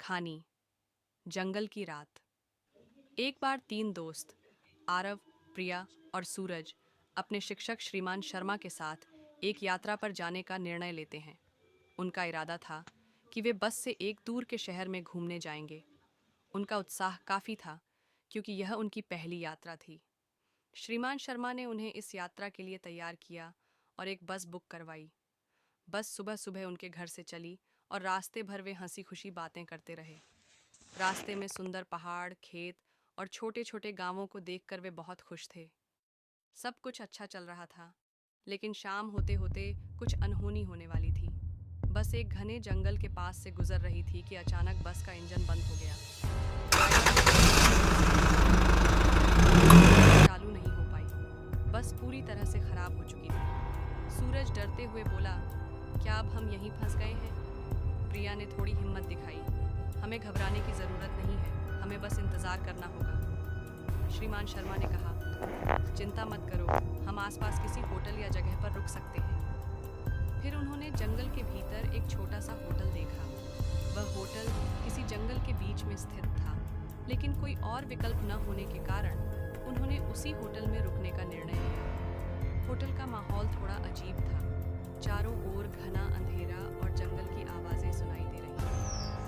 खानी जंगल की रात। एक बार तीन दोस्त आरव, प्रिया और सूरज अपने शिक्षक श्रीमान शर्मा के साथ एक यात्रा पर जाने का निर्णय लेते हैं। उनका इरादा था कि वे बस से एक दूर के शहर में घूमने जाएंगे। उनका उत्साह काफ़ी था क्योंकि यह उनकी पहली यात्रा थी। श्रीमान शर्मा ने उन्हें इस यात्रा के लिए तैयार किया और एक बस बुक करवाई। बस सुबह सुबह उनके घर से चली और रास्ते भर वे हंसी खुशी बातें करते रहे। रास्ते में सुंदर पहाड़, खेत और छोटे छोटे गांवों को देखकर वे बहुत खुश थे। सब कुछ अच्छा चल रहा था, लेकिन शाम होते होते कुछ अनहोनी होने वाली थी। बस एक घने जंगल के पास से गुजर रही थी कि अचानक बस का इंजन बंद हो गया। चालू नहीं हो पाई। बस पूरी तरह से खराब हो चुकी थी। सूरज डरते हुए बोला, क्या अब हम यहीं फंस गए हैं? प्रिया ने थोड़ी हिम्मत दिखाई, हमें घबराने की जरूरत नहीं है, हमें बस इंतजार करना होगा। श्रीमान शर्मा ने कहा, चिंता मत करो, हम आसपास किसी होटल या जगह पर रुक सकते हैं। फिर उन्होंने जंगल के भीतर एक छोटा सा होटल देखा। वह होटल किसी जंगल के बीच में स्थित था, लेकिन कोई और विकल्प न होने के कारण उन्होंने उसी होटल में रुकने का निर्णय लिया। होटल का माहौल थोड़ा अजीब था। चारों ओर घना अंधेरा और जंगल की आवाजें सुनाई दे रही थीं।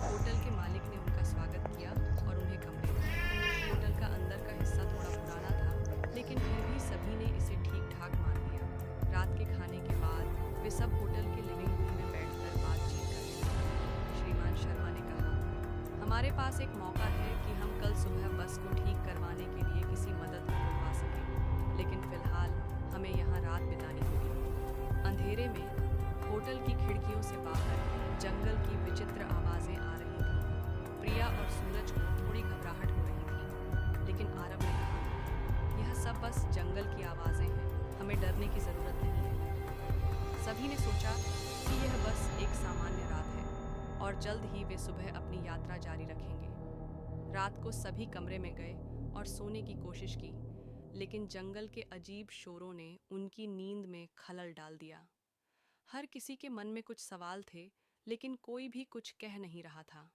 होटल के मालिक ने उनका स्वागत किया और उन्हें कमरे दिए। होटल का अंदर का हिस्सा थोड़ा पुराना था, लेकिन फिर भी सभी ने इसे ठीक ठाक मान लिया। रात के खाने के बाद वे सब होटल के लिविंग रूम में बैठकर बातचीत करने लगे। श्रीमान शर्मा ने कहा, हमारे पास एक मौका है कि हम कल सुबह बस को ठीक करवाने के लिए किसी मदद को बुलवा सकें, लेकिन फिलहाल हमें यहाँ रात बितानी होगी। अंधेरे में होटल की खिड़कियों से बाहर जंगल की विचित्र आवाजें आ रही थीं। प्रिया और सूरज को थोड़ी घबराहट हो रही थी, लेकिन आरव ने कहा, यह सब बस जंगल की आवाजें हैं, हमें डरने की जरूरत नहीं है। सभी ने सोचा कि यह बस एक सामान्य रात है और जल्द ही वे सुबह अपनी यात्रा जारी रखेंगे। रात को सभी कमरे में गए और सोने की कोशिश की, लेकिन जंगल के अजीब शोरों ने उनकी नींद में खलल डाल दिया। हर किसी के मन में कुछ सवाल थे, लेकिन कोई भी कुछ कह नहीं रहा था।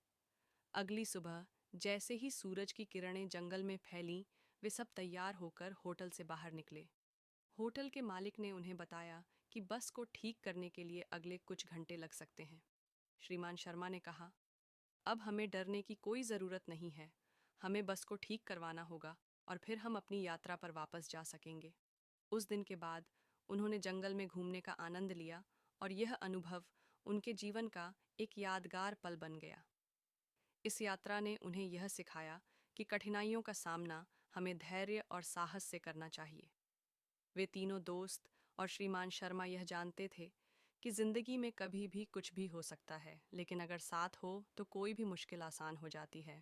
अगली सुबह जैसे ही सूरज की किरणें जंगल में फैलीं, वे सब तैयार होकर होटल से बाहर निकले। होटल के मालिक ने उन्हें बताया कि बस को ठीक करने के लिए अगले कुछ घंटे लग सकते हैं। श्रीमान शर्मा ने कहा, अब हमें डरने की कोई ज़रूरत नहीं है, हमें बस को ठीक करवाना होगा और फिर हम अपनी यात्रा पर वापस जा सकेंगे। उस दिन के बाद उन्होंने जंगल में घूमने का आनंद लिया और यह अनुभव उनके जीवन का एक यादगार पल बन गया। इस यात्रा ने उन्हें यह सिखाया कि कठिनाइयों का सामना हमें धैर्य और साहस से करना चाहिए। वे तीनों दोस्त और श्रीमान शर्मा यह जानते थे कि जिंदगी में कभी भी कुछ भी हो सकता है, लेकिन अगर साथ हो तो कोई भी मुश्किल आसान हो जाती है।